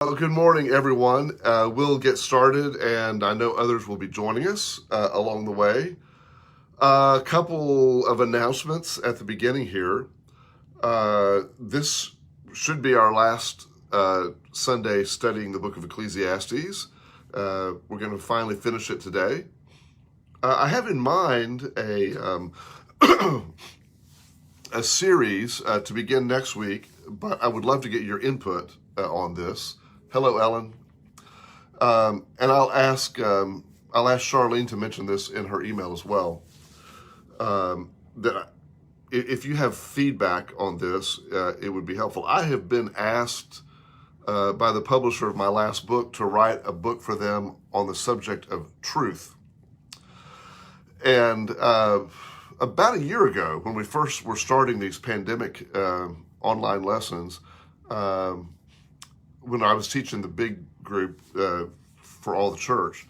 Well, good morning, everyone. We'll get started, and I know others will be joining us along the way. A couple of announcements at the beginning here. This should be our last Sunday studying the book of Ecclesiastes. We're going to finally finish it today. I have in mind a a series to begin next week, but I would love to get your input on this. Hello, Ellen. And I'll ask Charlene to mention this in her email as well. That if you have feedback on this, it would be helpful. I have been asked by the publisher of my last book to write a book for them on the subject of truth. And about a year ago, when we first were starting these pandemic online lessons, when I was teaching the big group for all the church,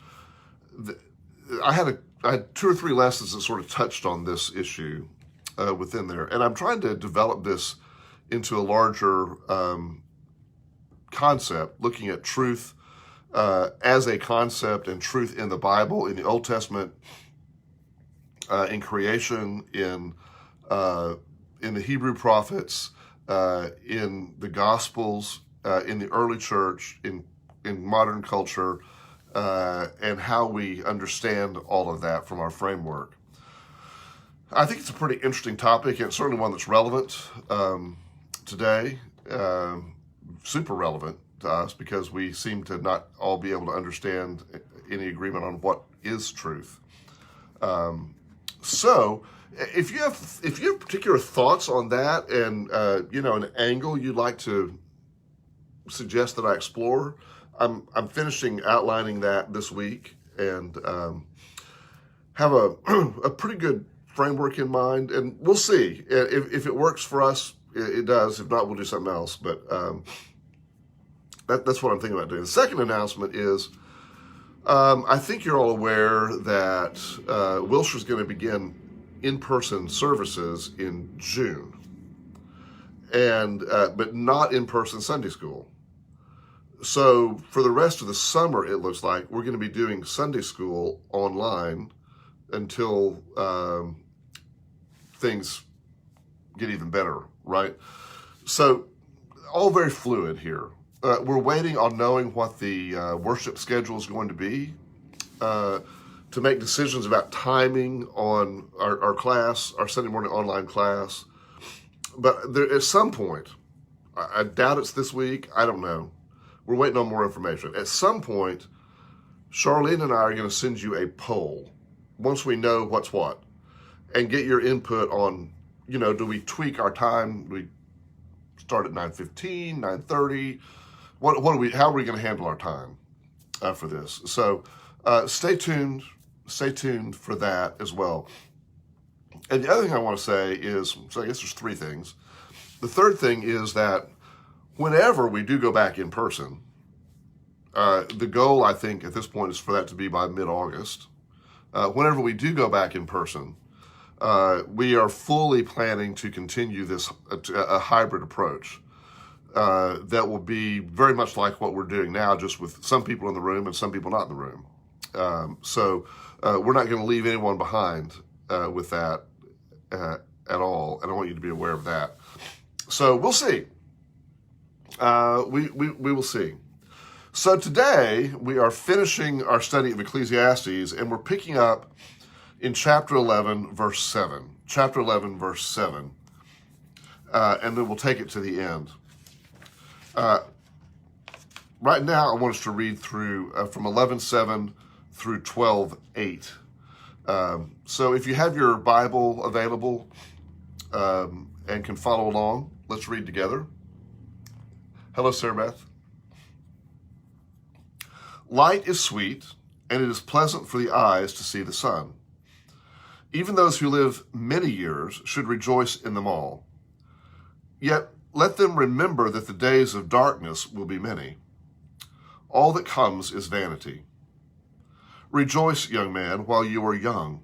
I had two or three lessons that sort of touched on this issue within there. And I'm trying to develop this into a larger concept, looking at truth as a concept and truth in the Bible, in the Old Testament, in creation, in the Hebrew prophets, in the Gospels, in the early church, in modern culture, and how we understand all of that from our framework. I think it's a pretty interesting topic, and it's certainly one that's relevant today, super relevant to us, because we seem to not all be able to understand any agreement on what is truth. So, if you have particular thoughts on that, and an angle you'd like to suggest that I explore, I'm finishing outlining that this week, and have a pretty good framework in mind, and we'll see if it works for us. It does. If not, we'll do something else. But that's what I'm thinking about doing. The second announcement is, I think you're all aware that Wilshire is going to begin in-person services in June, and but not in-person Sunday school. So for the rest of the summer, it looks like we're going to be doing Sunday school online until things get even better, right? So all very fluid here. We're waiting on knowing what the worship schedule is going to be to make decisions about timing on our class, our Sunday morning online class. But there, at some point, I doubt it's this week, I don't know. We're waiting on more information. At some point, Charlene and I are going to send you a poll once we know what's what, and get your input on, do we tweak our time? Do we start at 9:15, 9:30? How are we going to handle our time for this? So stay tuned for that as well. And the other thing I want to say is, so I guess there's three things. The third thing is that whenever we do go back in person, the goal, I think, at this point is for that to be by mid-August. Whenever we do go back in person, we are fully planning to continue this a hybrid approach that will be very much like what we're doing now, just with some people in the room and some people not in the room. So we're not going to leave anyone behind with that at all, and I want you to be aware of that. So we'll see. We will see. So today we are finishing our study of Ecclesiastes, and we're picking up in chapter 11, verse 7. Chapter 11, verse 7. And then we'll take it to the end. Right now, I want us to read through from 11:7 through 12:8. So if you have your Bible available and can follow along, let's read together. Hello, Sarah Beth. Light is sweet, and it is pleasant for the eyes to see the sun. Even those who live many years should rejoice in them all. Yet let them remember that the days of darkness will be many. All that comes is vanity. Rejoice, young man, while you are young,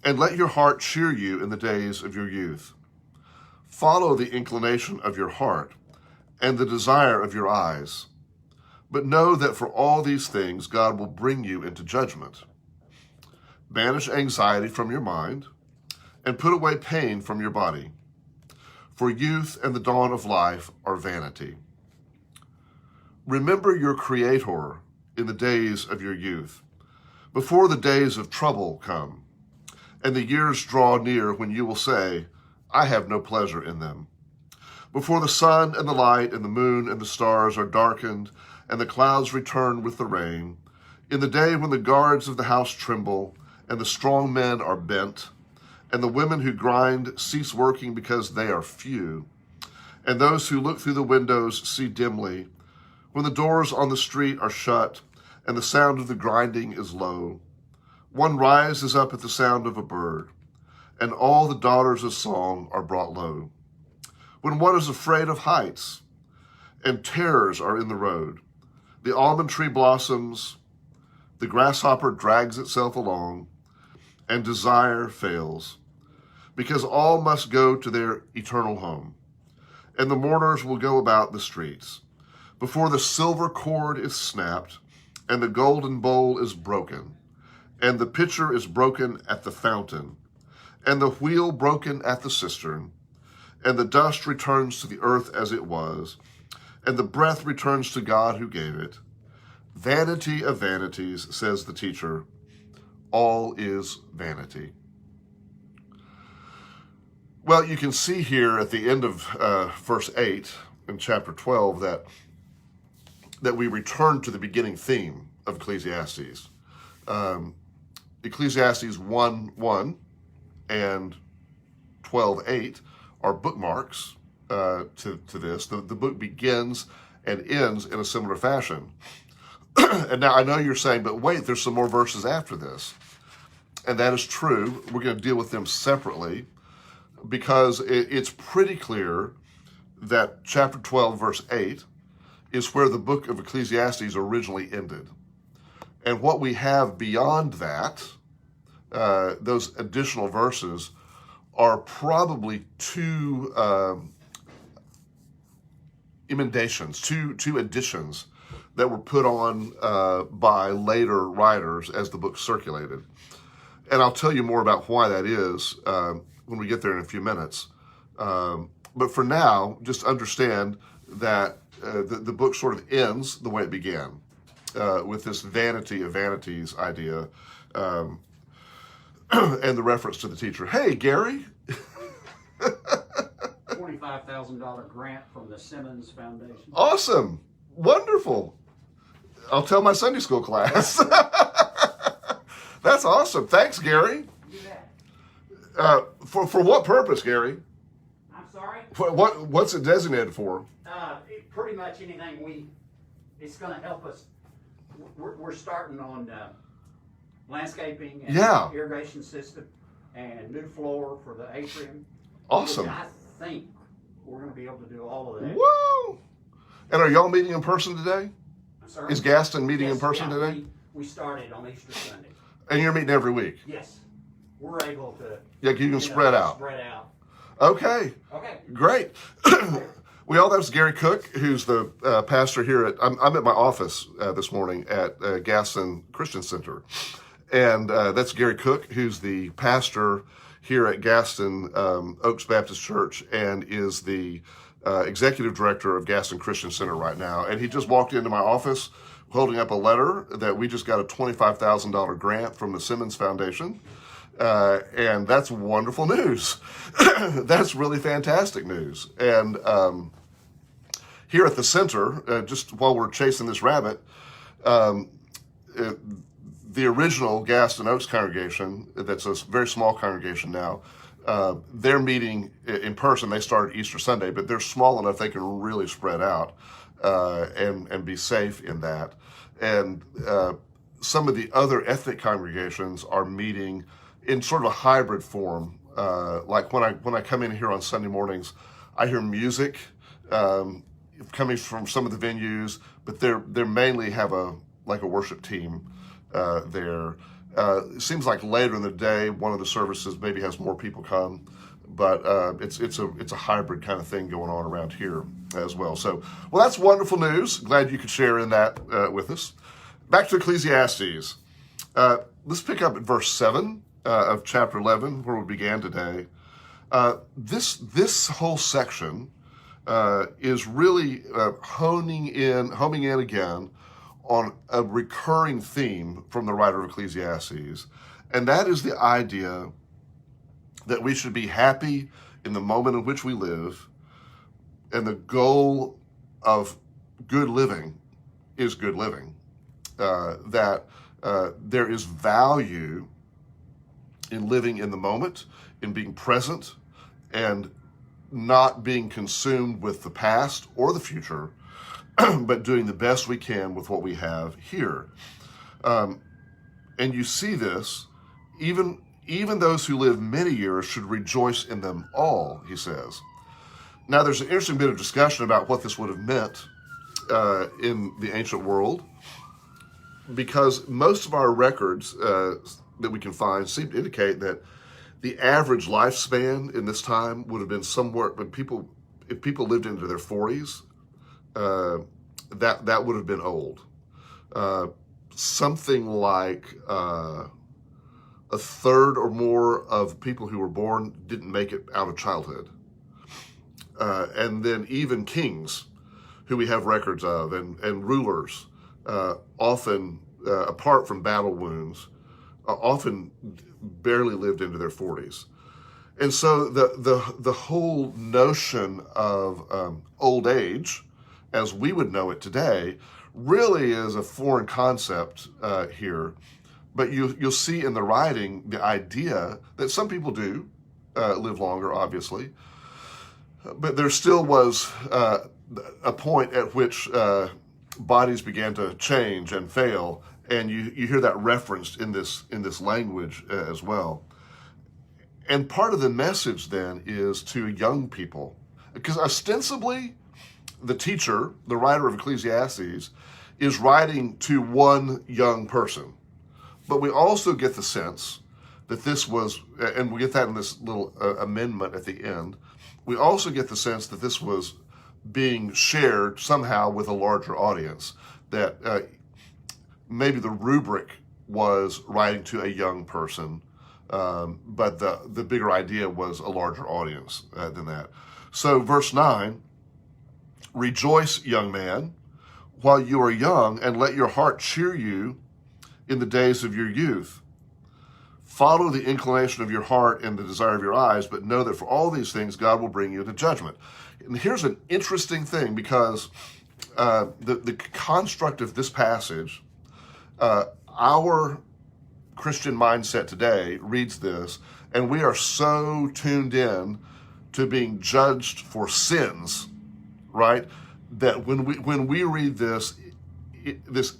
and let your heart cheer you in the days of your youth. Follow the inclination of your heart and the desire of your eyes. But know that for all these things, God will bring you into judgment. Banish anxiety from your mind and put away pain from your body. For youth and the dawn of life are vanity. Remember your Creator in the days of your youth, before the days of trouble come, and the years draw near when you will say, I have no pleasure in them. Before the sun and the light and the moon and the stars are darkened, and the clouds return with the rain, in the day when the guards of the house tremble, and the strong men are bent, and the women who grind cease working because they are few, and those who look through the windows see dimly, when the doors on the street are shut, and the sound of the grinding is low. One rises up at the sound of a bird, and all the daughters of song are brought low. When one is afraid of heights, and terrors are in the road, the almond tree blossoms, the grasshopper drags itself along, and desire fails, because all must go to their eternal home, and the mourners will go about the streets, before the silver cord is snapped, and the golden bowl is broken, and the pitcher is broken at the fountain, and the wheel broken at the cistern, and the dust returns to the earth as it was, and the breath returns to God who gave it. Vanity of vanities, says the teacher, all is vanity. Well, you can see here at the end of verse 8 in chapter 12 that we return to the beginning theme of Ecclesiastes. Ecclesiastes 1:1 and 12:8 are bookmarks to this. The book begins and ends in a similar fashion. And now I know you're saying, but wait, there's some more verses after this. And that is true. We're going to deal with them separately because it's pretty clear that chapter 12, verse 8 is where the book of Ecclesiastes originally ended. And what we have beyond that, those additional verses, are probably two emendations, two additions that were put on by later writers as the book circulated. And I'll tell you more about why that is when we get there in a few minutes. But for now, just understand that the book sort of ends the way it began, with this vanity of vanities idea, and the reference to the teacher. Hey, Gary! $25,000 grant from the Simmons Foundation. Awesome! Wonderful! I'll tell my Sunday school class. That's awesome. Thanks, Gary. Do that. For what purpose, Gary? I'm sorry? What's it designated for? Pretty much anything it's going to help us. We're starting on landscaping and irrigation system and new floor for the atrium. Awesome. Which I think we're going to be able to do all of that. Whoa! And are y'all meeting in person today? I'm sorry? Is Gaston meeting in person today? We started on Easter Sunday. And you're meeting every week? Yes. We're able to... Yeah, you can spread out. Spread out. Okay. Okay. Great. Well, that's Gary Cook, who's the pastor here at... I'm at my office this morning at Gaston Christian Center. And that's Gary Cook, who's the pastor here at Gaston Oaks Baptist Church and is the executive director of Gaston Christian Center right now. And he just walked into my office holding up a letter that we just got a $25,000 grant from the Simmons Foundation. And that's wonderful news. That's really fantastic news. And here at the center, just while we're chasing this rabbit, the original Gaston Oaks congregation, that's a very small congregation now, they're meeting in person. They started Easter Sunday, but they're small enough they can really spread out and be safe in that. And some of the other ethnic congregations are meeting in sort of a hybrid form. Like when I come in here on Sunday mornings, I hear music coming from some of the venues, but they mainly have a worship team there. It seems like later in the day, one of the services maybe has more people come. but it's a hybrid kind of thing going on around here as well. So, well, that's wonderful news. Glad you could share in that with us. Back to Ecclesiastes. Let's pick up at verse 7 of chapter 11, where we began today. This whole section is really homing in again on a recurring theme from the writer of Ecclesiastes, and that is the idea that we should be happy in the moment in which we live, and the goal of good living is good living. That there is value in living in the moment, in being present, and not being consumed with the past or the future, but doing the best we can with what we have here. And you see this, even those who live many years should rejoice in them all, he says. Now, there's an interesting bit of discussion about what this would have meant in the ancient world, because most of our records that we can find seem to indicate that the average lifespan in this time would have been somewhere, if people lived into their 40s, that would have been old. Something like a third or more of people who were born didn't make it out of childhood. And then even kings, who we have records of, and rulers, often, apart from battle wounds, often barely lived into their 40s. And so the whole notion of old age, as we would know it today, really is a foreign concept here. But you'll see in the writing the idea that some people do live longer, obviously, but there still was a point at which bodies began to change and fail, and you hear that referenced in this language as well. And part of the message then is to young people, because ostensibly the teacher, the writer of Ecclesiastes, is writing to one young person. But we also get the sense that this was, and we get that in this little amendment at the end, we also get the sense that this was being shared somehow with a larger audience, that maybe the rubric was writing to a young person, but the bigger idea was a larger audience than that. So verse 9, rejoice, young man, while you are young, and let your heart cheer you in the days of your youth. Follow the inclination of your heart and the desire of your eyes, but know that for all these things God will bring you to judgment. And here's an interesting thing, because the construct of this passage, our Christian mindset today reads this, and we are so tuned in to being judged for sins, right? That when we read this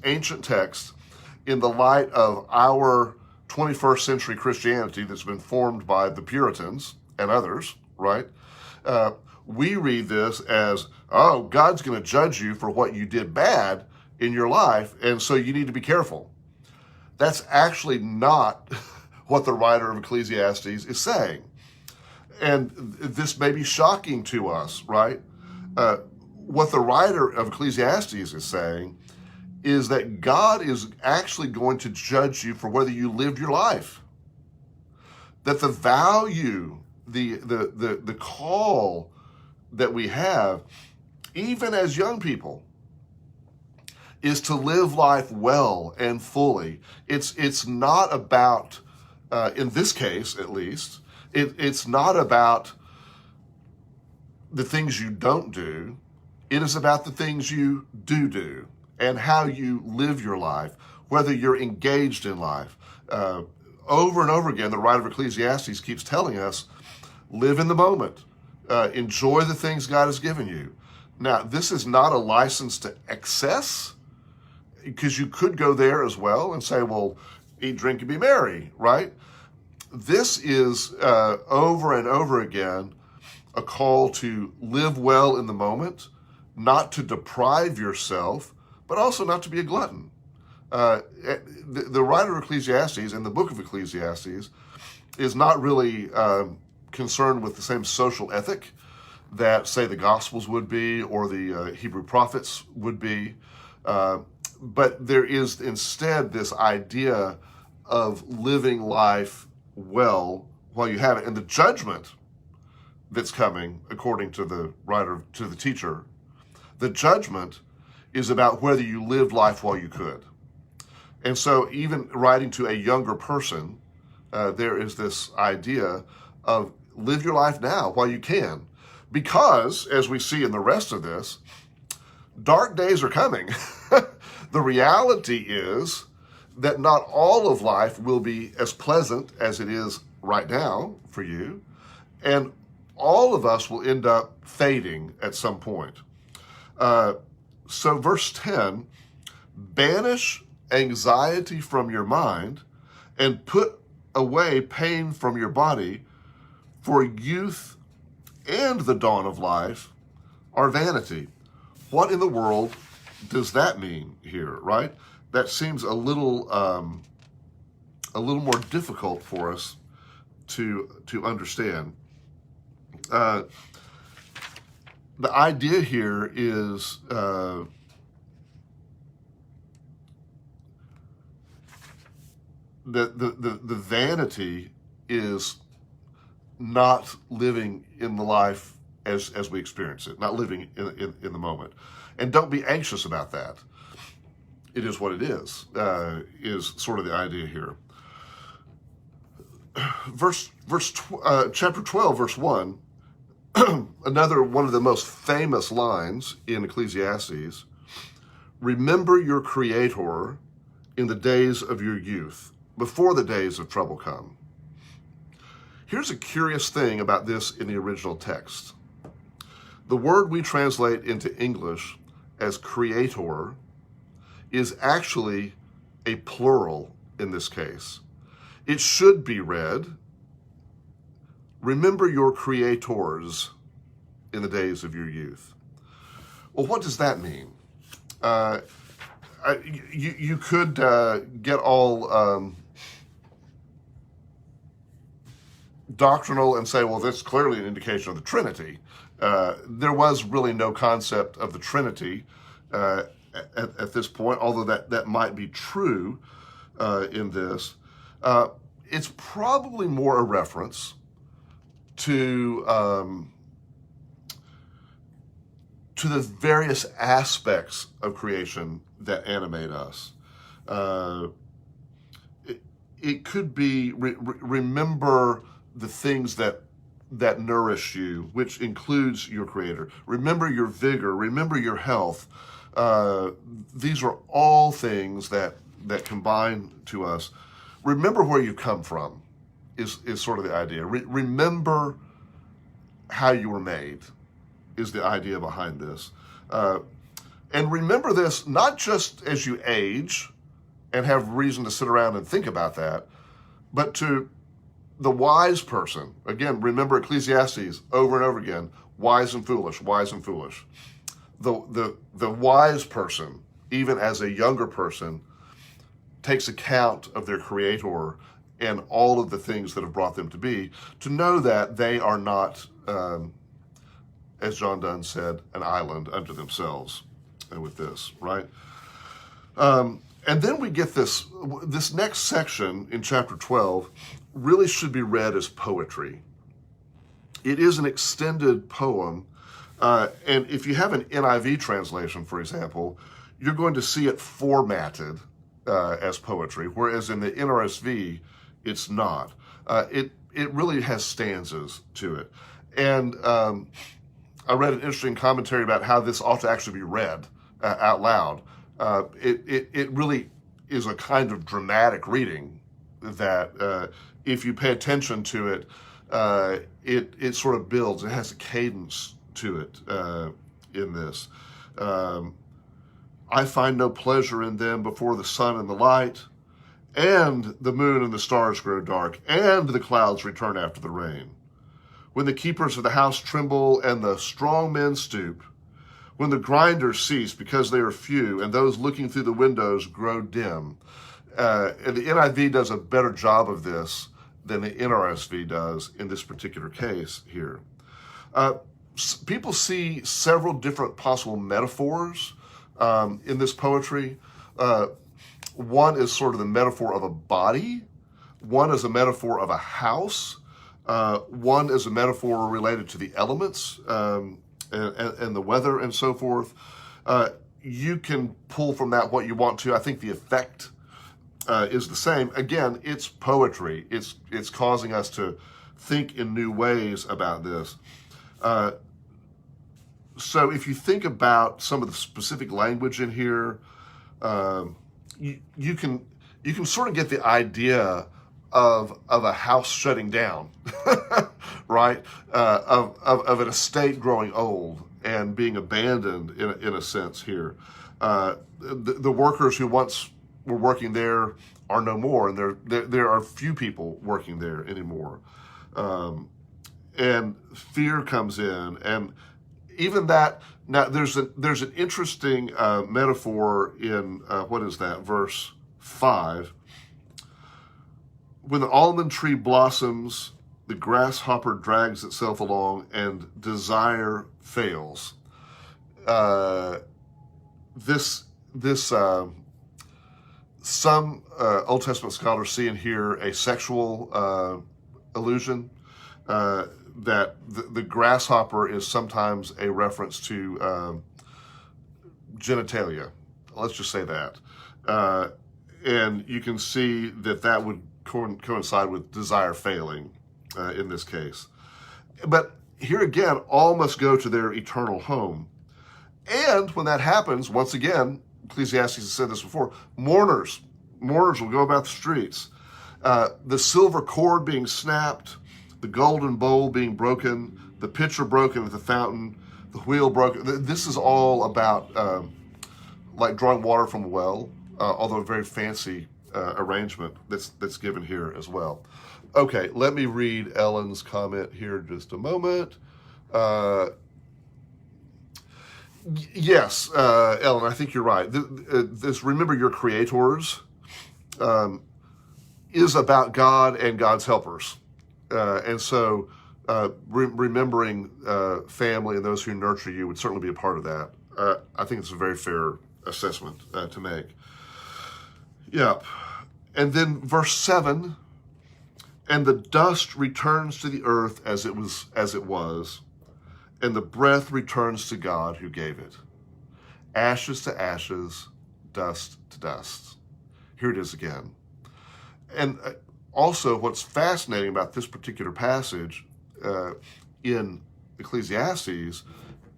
ancient text in the light of our 21st century Christianity that's been formed by the Puritans and others, right? We read this as, oh, God's going to judge you for what you did bad in your life, and so you need to be careful. That's actually not what the writer of Ecclesiastes is saying. And this may be shocking to us, right? What the writer of Ecclesiastes is saying is that God is actually going to judge you for whether you lived your life. That the value, the call that we have, even as young people, is to live life well and fully. It's not about, in this case at least, it's not about the things you don't do. It is about the things you do and how you live your life, whether you're engaged in life. Over and over again, the writer of Ecclesiastes keeps telling us, live in the moment. Enjoy the things God has given you. Now, this is not a license to excess, because you could go there as well and say, well, eat, drink, and be merry, right? This is, over and over again, a call to live well in the moment, not to deprive yourself, but also not to be a glutton. The writer of Ecclesiastes and the book of Ecclesiastes is not really concerned with the same social ethic that, say, the Gospels would be or the Hebrew prophets would be. But there is instead this idea of living life well while you have it. And the judgment that's coming, according to the writer, to the teacher, the judgment is about whether you lived life while you could. And so even writing to a younger person, there is this idea of live your life now while you can. Because, as we see in the rest of this, dark days are coming. The reality is that not all of life will be as pleasant as it is right now for you, and all of us will end up fading at some point. So verse 10, banish anxiety from your mind and put away pain from your body, for youth and the dawn of life are vanity. What in the world does that mean here, right? That seems a little more difficult for us to understand. The idea here is that the vanity is not living in the life as we experience it, not living in the moment. And don't be anxious about that. It is what it is sort of the idea here. Chapter 12, verse 1, another one of the most famous lines in Ecclesiastes, remember your Creator in the days of your youth, before the days of trouble come. Here's a curious thing about this in the original text. The word we translate into English as creator is actually a plural in this case. It should be read, remember your creators in the days of your youth. Well, what does that mean? You could get all doctrinal and say, well, that's clearly an indication of the Trinity. There was really no concept of the Trinity at this point, although that might be true in this. It's probably more a reference to the various aspects of creation that animate us. It could be remember the things that nourish you, which includes your Creator. Remember your vigor. Remember your health. These are all things that combine to us. Remember where you come from is sort of the idea. Remember how you were made is the idea behind this. And remember this not just as you age and have reason to sit around and think about that, but to the wise person. Again, remember Ecclesiastes over and over again, wise and foolish, wise and foolish. The wise person, even as a younger person, takes account of their Creator and all of the things that have brought them to be, to know that they are not, as John Donne said, an island unto themselves with this, right? And then we get this next section in chapter 12 really should be read as poetry. It is an extended poem, and if you have an NIV translation, for example, you're going to see it formatted as poetry, whereas in the NRSV, it's not. It really has stanzas to it. And I read an interesting commentary about how this ought to actually be read out loud. It really is a kind of dramatic reading that if you pay attention to it, it sort of builds. It has a cadence to it in this. I find no pleasure in them before the sun and the light, and the moon and the stars grow dark, and the clouds return after the rain. When the keepers of the house tremble and the strong men stoop, when the grinders cease because they are few, and those looking through the windows grow dim. And the NIV does a better job of this than the NRSV does in this particular case here. People see several different possible metaphors in this poetry. One is sort of the metaphor of a body. One is a metaphor of a house. One is a metaphor related to the elements and the weather and so forth. You can pull from that what you want to. I think the effect is the same. Again, it's poetry. It's causing us to think in new ways about this. So if you think about some of the specific language in here, you can sort of get the idea of a house shutting down, right? Of an estate growing old and being abandoned in a sense here. The workers who once were working there are no more, and there are few people working there anymore. And fear comes in, and even that. Now there's an interesting metaphor in what is that, verse 5. When the almond tree blossoms, the grasshopper drags itself along, and desire fails. Some Old Testament scholars see in here a sexual allusion. That the grasshopper is sometimes a reference to genitalia. Let's just say that. And you can see that would coincide with desire failing in this case. But here again, all must go to their eternal home. And when that happens, once again, Ecclesiastes has said this before, mourners will go about the streets. The silver cord being snapped, the golden bowl being broken, the pitcher broken at the fountain, the wheel broken. This is all about like drawing water from a well, although a very fancy arrangement that's given here as well. Okay, let me read Ellen's comment here in just a moment. Yes, Ellen, I think you're right. This remember your creators is about God and God's helpers. And so remembering family and those who nurture you would certainly be a part of that. I think it's a very fair assessment to make. Yeah. And then verse 7, and the dust returns to the earth as it was, and the breath returns to God who gave it. Ashes to ashes, dust to dust. Here it is again. And also, what's fascinating about this particular passage in Ecclesiastes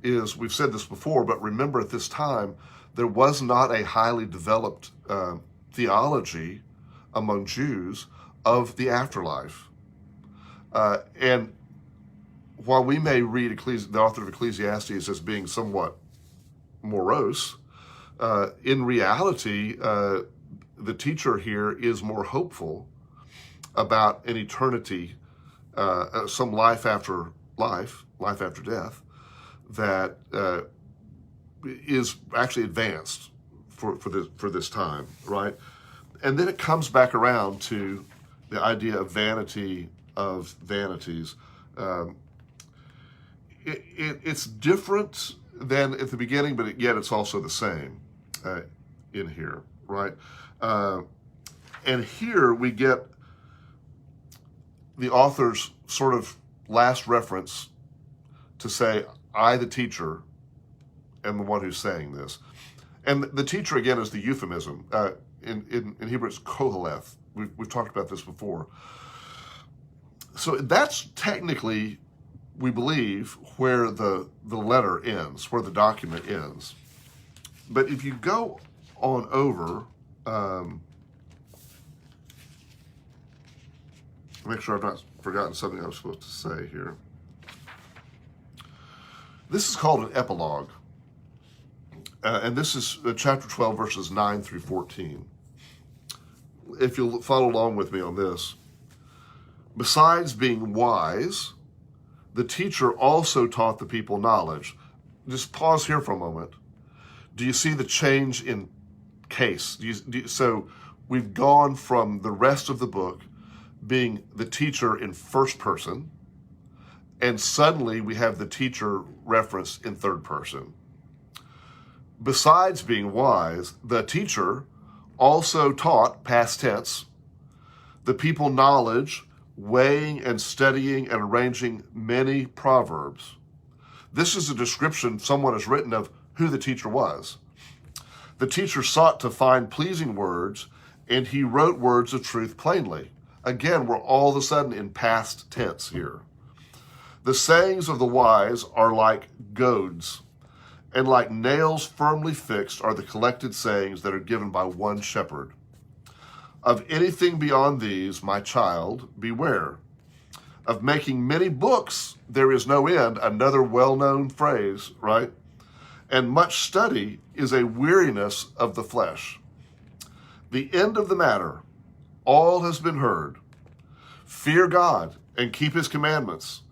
is, we've said this before, but remember at this time, there was not a highly developed theology among Jews of the afterlife. And while we may read the author of Ecclesiastes as being somewhat morose, in reality, the teacher here is more hopeful about an eternity, some life after life after death, that is actually advanced for this time, right? And then it comes back around to the idea of vanity of vanities. It's different than at the beginning, but yet it's also the same in here, right? And here we get the author's sort of last reference to say, I, the teacher, am the one who's saying this. And the teacher, again, is the euphemism. In Hebrew, it's koheleth. We've talked about this before. So that's technically, we believe, where the letter ends, where the document ends. But if you go on over, make sure I've not forgotten something I was supposed to say here. This is called an epilogue. And this is chapter 12, verses 9 through 14. If you'll follow along with me on this. Besides being wise, the teacher also taught the people knowledge. Just pause here for a moment. Do you see the change in case? So we've gone from the rest of the book being the teacher in first person, and suddenly we have the teacher referenced in third person. Besides being wise, the teacher also taught, past tense, the people knowledge, weighing and studying and arranging many proverbs. This is a description someone has written of who the teacher was. The teacher sought to find pleasing words, and he wrote words of truth plainly. Again, we're all of a sudden in past tense here. The sayings of the wise are like goads, and like nails firmly fixed are the collected sayings that are given by one shepherd. Of anything beyond these, my child, beware. Of making many books, there is no end. Another well-known phrase, right? And much study is a weariness of the flesh. The end of the matter, all has been heard. Fear God and keep his commandments,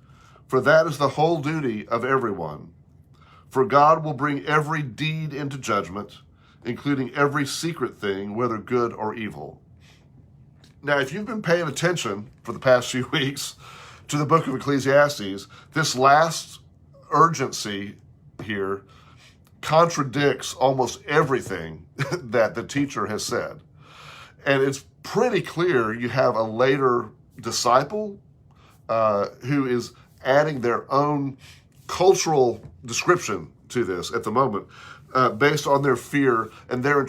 for that is the whole duty of everyone. For God will bring every deed into judgment, including every secret thing, whether good or evil. Now, if you've been paying attention for the past few weeks to the book of Ecclesiastes, this last urgency here contradicts almost everything that the teacher has said. And it's pretty clear you have a later disciple who is adding their own cultural description to this at the moment, based on their fear and their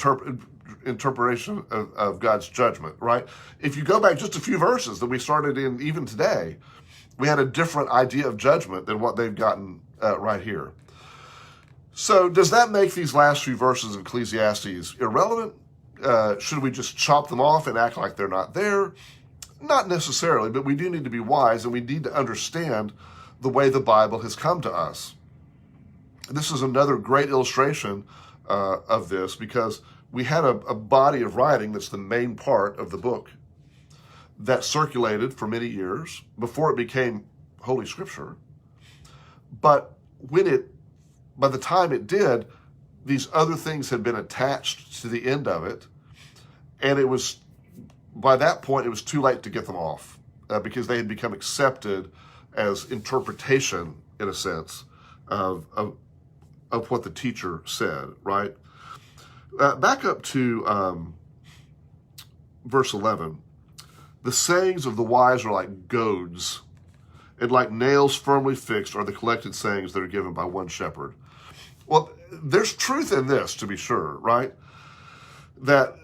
interpretation of God's judgment, right? If you go back just a few verses that we started in even today, we had a different idea of judgment than what they've gotten right here. So does that make these last few verses of Ecclesiastes irrelevant? Should we just chop them off and act like they're not there? Not necessarily, but we do need to be wise, and we need to understand the way the Bible has come to us. This is another great illustration of this, because we had a body of writing that's the main part of the book that circulated for many years before it became Holy Scripture. But by the time it did, these other things had been attached to the end of it, and by that point it was too late to get them off, because they had become accepted as interpretation, in a sense, of what the teacher said, right? Back up to verse 11. The sayings of the wise are like goads, and like nails firmly fixed are the collected sayings that are given by one shepherd. Well, there's truth in this, to be sure, right? That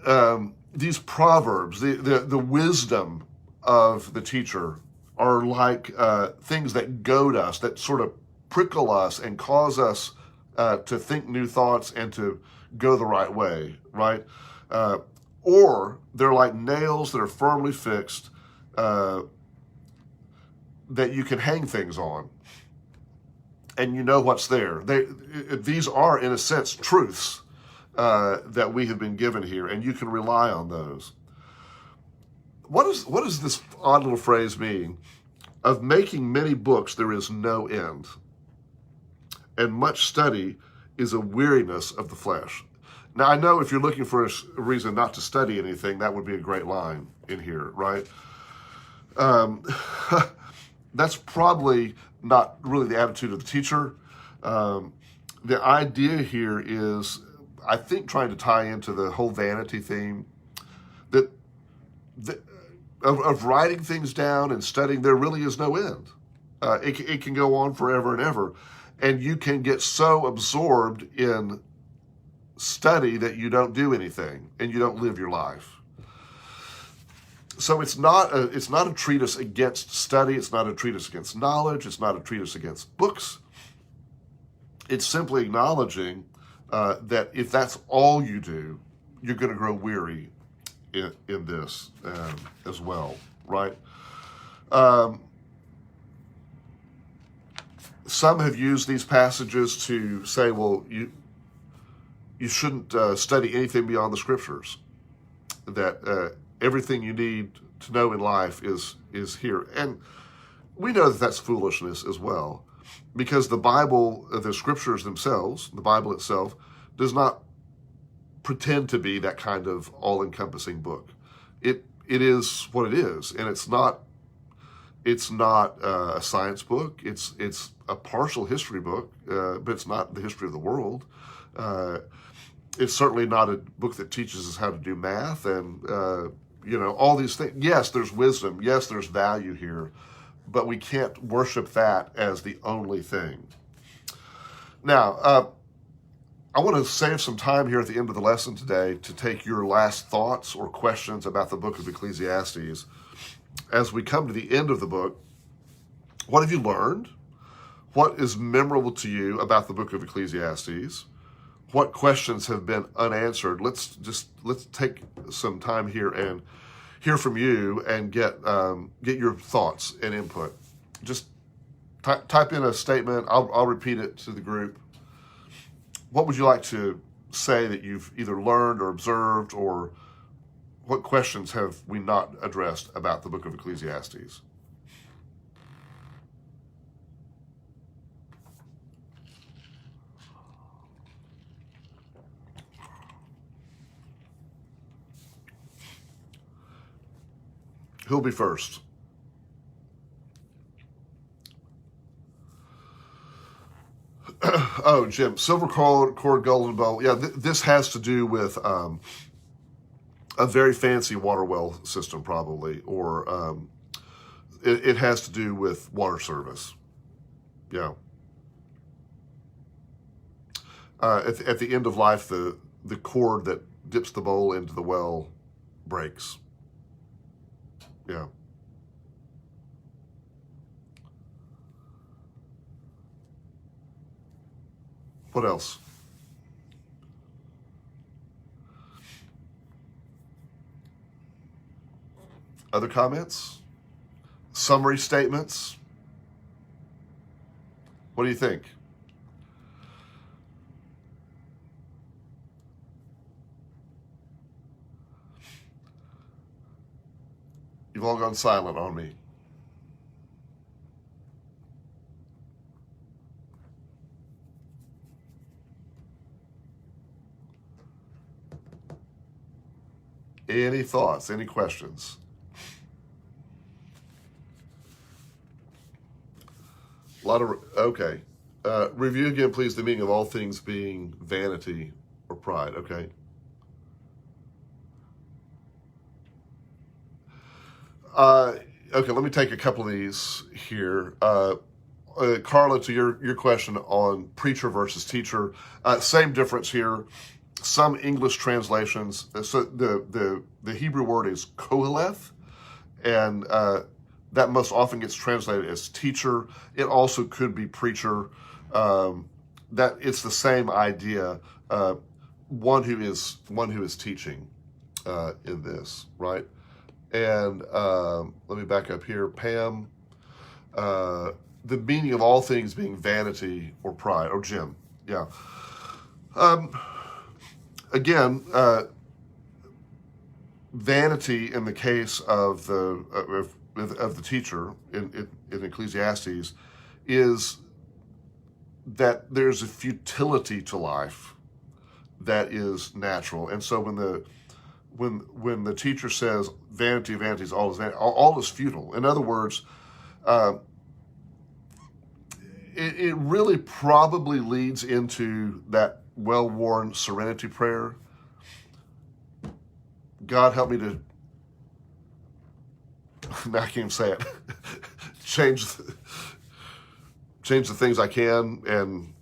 these proverbs, the wisdom of the teacher, are like things that goad us, that sort of prickle us and cause us to think new thoughts and to go the right way, right? Or they're like nails that are firmly fixed that you can hang things on, and you know what's there. These are, in a sense, truths that we have been given here, and you can rely on those. What does this odd little phrase mean? Of making many books, there is no end, and much study is a weariness of the flesh. Now, I know if you're looking for a reason not to study anything, that would be a great line in here, right? That's probably not really the attitude of the teacher. The idea here is, I think, trying to tie into the whole vanity theme, that of writing things down and studying, there really is no end. It can go on forever and ever, and you can get so absorbed in study that you don't do anything and you don't live your life. So it's not a treatise against study. It's not a treatise against knowledge. It's not a treatise against books. It's simply acknowledging that if that's all you do, you're going to grow weary in this as well, right? Some have used these passages to say, well, you shouldn't study anything beyond the Scriptures, that everything you need to know in life is here. And we know that that's foolishness as well, because the Bible, the Scriptures themselves, the Bible itself, does not pretend to be that kind of all-encompassing book. It it is what it is, and it's not a science book. It's a partial history book, but it's not the history of the world. It's certainly not a book that teaches us how to do math and all these things. Yes, there's wisdom. Yes, there's value here, but we can't worship that as the only thing. Now, I want to save some time here at the end of the lesson today to take your last thoughts or questions about the book of Ecclesiastes. As we come to the end of the book, what have you learned? What is memorable to you about the book of Ecclesiastes? What questions have been unanswered? Let's take some time here and hear from you and get your thoughts and input. Just type in a statement. I'll repeat it to the group. What would you like to say that you've either learned or observed, or what questions have we not addressed about the book of Ecclesiastes? Who'll be first? Oh, Jim, silver cord, golden bowl. Yeah, this has to do with a very fancy water well system, probably, or it has to do with water service. Yeah. At the end of life, the cord that dips the bowl into the well breaks. Yeah. What else? Other comments? Summary statements? What do you think? You've all gone silent on me. Any thoughts? Any questions? Okay. Review again, please, the meaning of all things being vanity or pride. Okay. Okay, let me take a couple of these here. Carla, to your question on preacher versus teacher, same difference here. Some English translations, so the Hebrew word is koheleth, and that most often gets translated as teacher. It also could be preacher. That it's the same idea. One who is teaching in this, right? And let me back up here. Pam, the meaning of all things being vanity or pride, or Jim, yeah. Again, vanity in the case of the teacher in Ecclesiastes is that there's a futility to life that is natural, and so when the teacher says vanity of vanities, all is futile. In other words, it really probably leads into that well-worn serenity prayer. God, help me to, now I can't even say it, change the things I can, and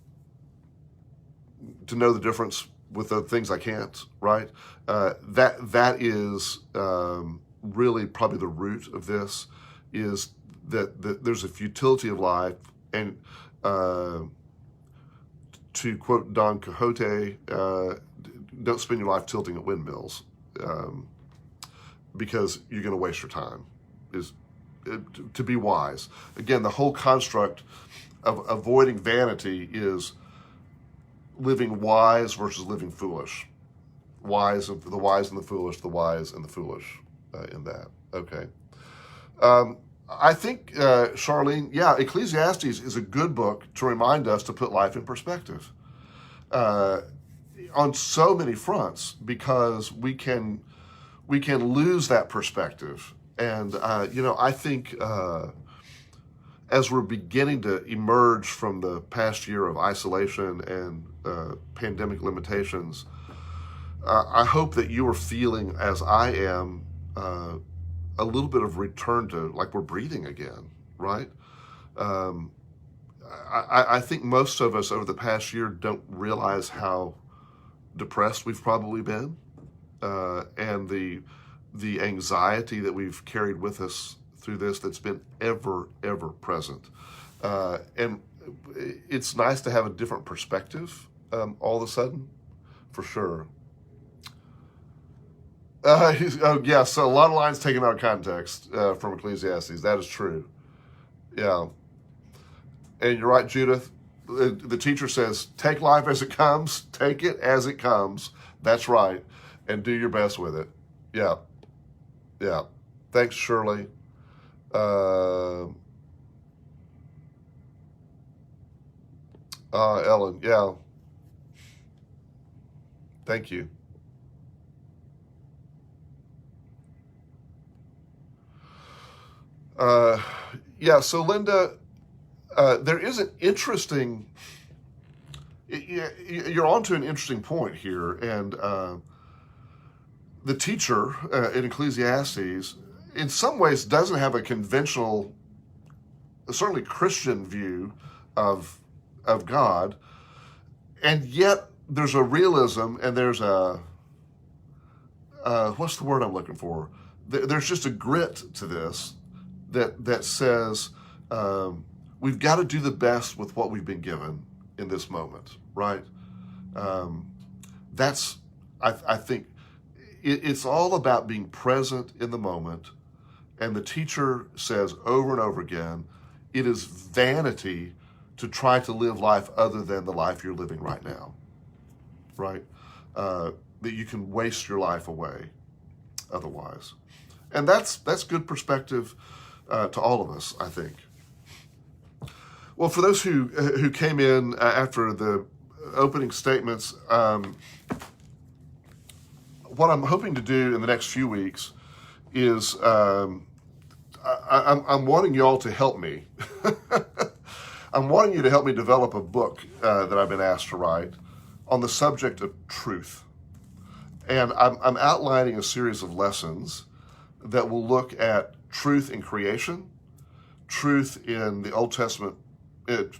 to know the difference with the things I can't, right? That is really probably the root of this, is that there's a futility of life, and to quote Don Quixote, don't spend your life tilting at windmills, because you're going to waste your time. To be wise. Again, the whole construct of avoiding vanity is living wise versus living foolish. The wise and the foolish, the wise and the foolish in that. Okay. I think, Charlene, yeah, Ecclesiastes is a good book to remind us to put life in perspective on so many fronts, because we can we can lose that perspective. And, I think as we're beginning to emerge from the past year of isolation and pandemic limitations, I hope that you are feeling, as I am, a little bit of return to, like, we're breathing again, right? I think most of us over the past year don't realize how depressed we've probably been, and the anxiety that we've carried with us through this that's been ever present. And it's nice to have a different perspective all of a sudden, for sure. So a lot of lines taken out of context from Ecclesiastes. That is true. Yeah. And you're right, Judith. The teacher says, take life as it comes. Take it as it comes. That's right. And do your best with it. Yeah. Yeah. Thanks, Shirley. Ellen. Yeah. Thank you. So Linda, there is an interesting, you're onto an interesting point here, and the teacher in Ecclesiastes, in some ways, doesn't have a conventional, certainly Christian view of God, and yet there's a realism, and there's a, what's the word I'm looking for? There's just a grit to this that says we've got to do the best with what we've been given in this moment, right? That's, I think, it's all about being present in the moment. And the teacher says over and over again, it is vanity to try to live life other than the life you're living right now, right? That you can waste your life away otherwise. And that's good perspective to all of us, I think. Well, for those who came in after the opening statements, what I'm hoping to do in the next few weeks is I'm wanting you all to help me. I'm wanting you to help me develop a book that I've been asked to write on the subject of truth. And I'm outlining a series of lessons that will look at truth in creation, truth in the Old Testament,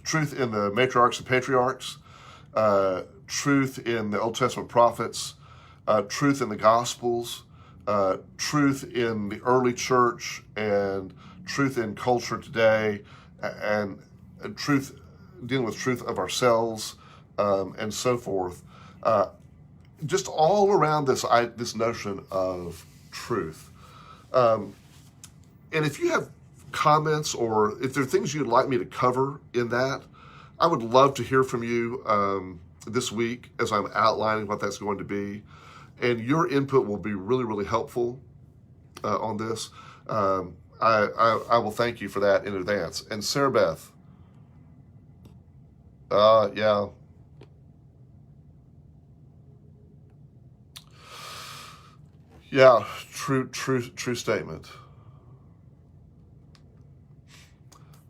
truth in the matriarchs and patriarchs, truth in the Old Testament prophets, truth in the Gospels, truth in the early church, and truth in culture today, and truth, dealing with truth of ourselves, and so forth. Just all around this notion of truth. And if you have comments, or if there are things you'd like me to cover in that, I would love to hear from you this week as I'm outlining what that's going to be. And your input will be really helpful on this. I will thank you for that in advance. And Sarah Beth, yeah. Yeah, true statement.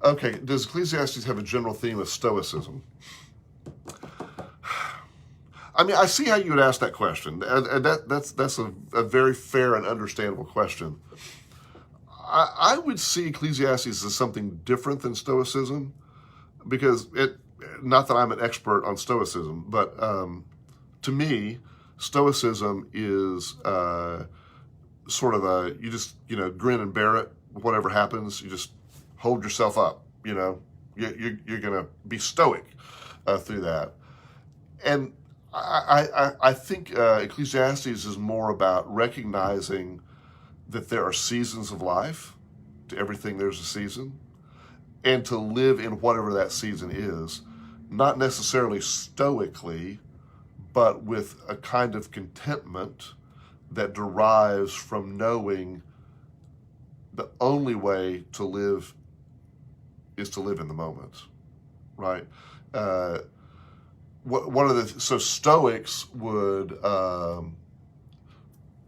Okay, does Ecclesiastes have a general theme of stoicism? I mean, I see how you would ask that question, and that's a very fair and understandable question. I would see Ecclesiastes as something different than stoicism, because not that I'm an expert on stoicism, but to me, stoicism is sort of you just, grin and bear it, whatever happens, you just hold yourself up, you're going to be stoic through that. And I think Ecclesiastes is more about recognizing that there are seasons of life. To everything there's a season. And to live in whatever that season is, not necessarily stoically, but with a kind of contentment that derives from knowing the only way to live is to live in the moment, right? So Stoics would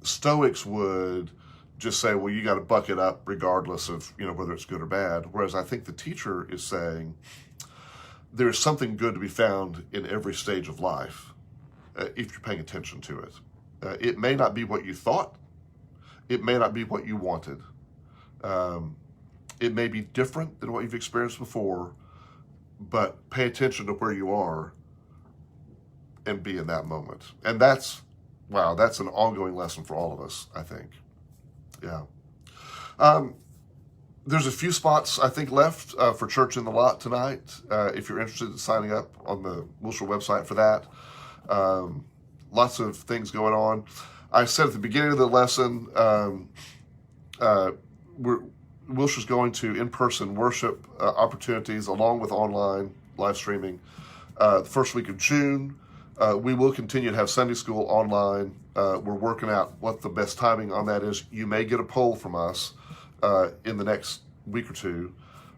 Stoics would just say, well, you got to buck it up regardless of, whether it's good or bad. Whereas I think the teacher is saying there's something good to be found in every stage of life if you're paying attention to it. It may not be what you thought. It may not be what you wanted. It may be different than what you've experienced before, but pay attention to where you are and be in that moment. And that's an ongoing lesson for all of us, I think. Yeah. There's a few spots, I think, left for Church in the Lot tonight. If you're interested in signing up on the Wilshire website for that. Lots of things going on. I said at the beginning of the lesson, Wilshire's going to in-person worship opportunities along with online live streaming the first week of June. We will continue to have Sunday school online. We're working out what the best timing on that is. You may get a poll from us in the next week or two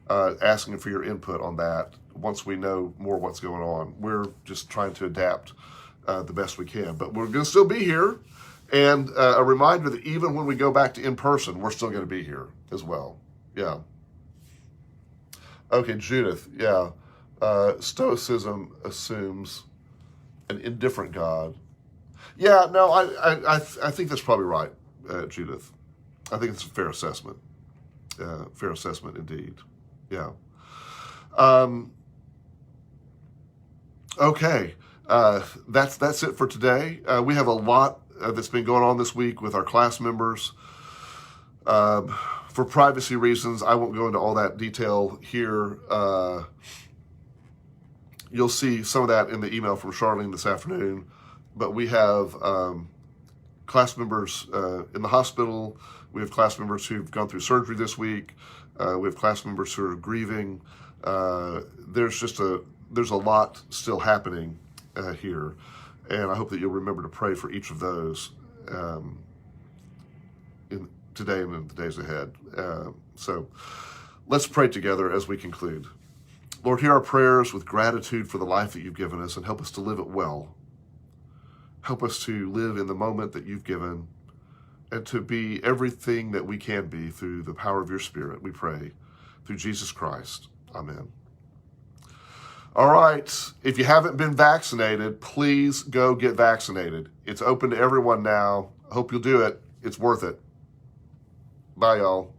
asking for your input on that once we know more what's going on. We're just trying to adapt the best we can. But we're going to still be here. And a reminder that even when we go back to in-person, we're still going to be here as well. Yeah. Okay, Judith. Yeah. Stoicism assumes an indifferent God. Yeah, no, I think that's probably right, Judith. I think it's a fair assessment. Fair assessment indeed. Yeah. Okay. That's it for today. We have a lot that's been going on this week with our class members. For privacy reasons, I won't go into all that detail here. You'll see some of that in the email from Charlene this afternoon. But we have class members in the hospital. We have class members who've gone through surgery this week. We have class members who are grieving. There's a lot still happening here. And I hope that you'll remember to pray for each of those today and in the days ahead. So let's pray together as we conclude. Lord, hear our prayers with gratitude for the life that you've given us and help us to live it well. Help us to live in the moment that you've given and to be everything that we can be through the power of your Spirit, we pray, through Jesus Christ. Amen. All right. If you haven't been vaccinated, please go get vaccinated. It's open to everyone now. I hope you'll do it. It's worth it. Bye, y'all.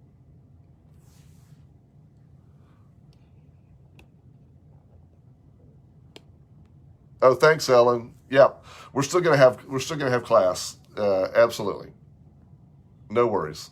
Oh, thanks, Ellen. Yeah, we're still gonna have class. Absolutely. No worries.